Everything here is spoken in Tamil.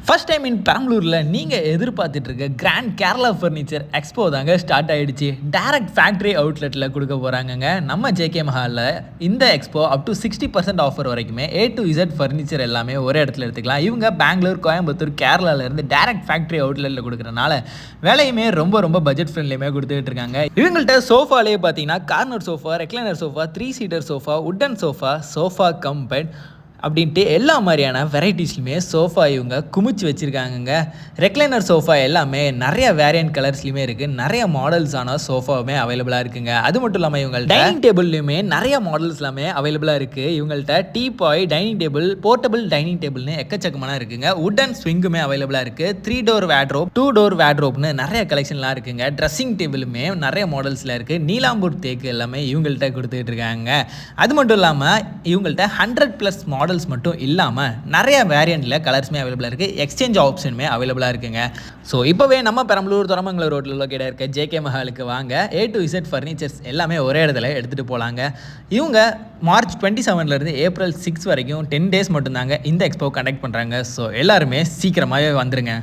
ஃபர்ஸ்ட் டைம் இன் பெரம்பலூரில் நீங்கள் எதிர்பார்த்துட்டு இருக்க கிராண்ட் கேரளா ஃபர்னிச்சர் எக்ஸ்போ தாங்க ஸ்டார்ட் ஆகிடுச்சு. டைரக்ட் ஃபேக்ட்ரி அவுட்லெட்டில் கொடுக்க போகிறாங்கங்க நம்ம ஜேகே மஹாலில். இந்த எக்ஸ்போ அப் டு 60% ஆஃபர் வரைக்குமே A to Z ஃபர்னிச்சர் எல்லாமே ஒரே இடத்துல எடுத்துக்கலாம். இவங்க பெங்களூர், கோயம்புத்தூர், கேரளாவிலேருந்து டைரக்ட் ஃபேக்ட்ரி அவுட்லெட்டில் கொடுக்குறனால விலையுமே ரொம்ப பட்ஜெட் ஃப்ரெண்ட்லியுமே கொடுத்துட்டு இருக்காங்க. இவங்கள்ட்ட சோஃபாலேயே பார்த்தீங்கன்னா corner sofa, recliner sofa, 3 seater sofa, wooden sofa cum bed அப்படின்ட்டு எல்லா மாதிரியான வெரைட்டிஸ்லையுமே சோஃபா இவங்க குமிச்சு வச்சுருக்காங்கங்க. ரெக்லைனர் சோஃபா எல்லாமே நிறைய வேரியன்ட் கலர்ஸ்லையுமே இருக்குது. நிறைய மாடல்ஸான சோஃபாவுமே அவைலபிளாக இருக்குங்க. அது மட்டும் இல்லாமல் இவங்கள்ட்ட டைனிங் டேபிள்லையுமே நிறைய மாடல்ஸ் எல்லாமே அவைலபிளாக இருக்குது. இவங்கள்ட்ட teapoy, dining table, portable dining டேபிள்னு எக்கச்சக்கமான இருக்குங்க. உட்டன் ஸ்விங்குமே அவைலபிளாக இருக்குது. 3 டோர் வேட்ரோப், 2 டோர் வேட்ரோப்னு நிறைய கலெக்ஷன்லாம் இருக்குங்க. ட்ரெஸ்ஸிங் டேபிளுமே நிறைய மாடல்ஸில் இருக்குது. நீலாம்பூர் தேக்கு எல்லாமே இவங்கள்ட்ட கொடுத்துட்டு இருக்காங்க. அது மட்டும் இல்லாமல் இவங்கள்ட்ட 100+ மாடல்ஸ் மட்டும் இல்லாமல் நிறைய வேரியண்ட்டில் கலர்ஸுமே அவைலபிளாக இருக்குது. எக்ஸ்சேஞ்ச் ஆப்ஷனுமே அவைலபிளாக இருக்குங்க. ஸோ இப்போவே நம்ம பெரம்பலூர் தரமங்கலம் ரோட்டில் லொக்கேட் இருக்க ஜேகே மஹாலுக்கு வாங்க. A to Z ஃபர்னிச்சர்ஸ் எல்லாமே ஒரே இடத்துல எடுத்துகிட்டு போகலாங்க. இவங்க மார்ச் 27 ஏப்ரல் 6 வரைக்கும் 10 டேஸ் மட்டும்தாங்க இந்த எக்ஸ்போ கண்டக்ட் பண்ணுறாங்க. ஸோ எல்லாருமே சீக்கிரமாகவே வந்துருங்க.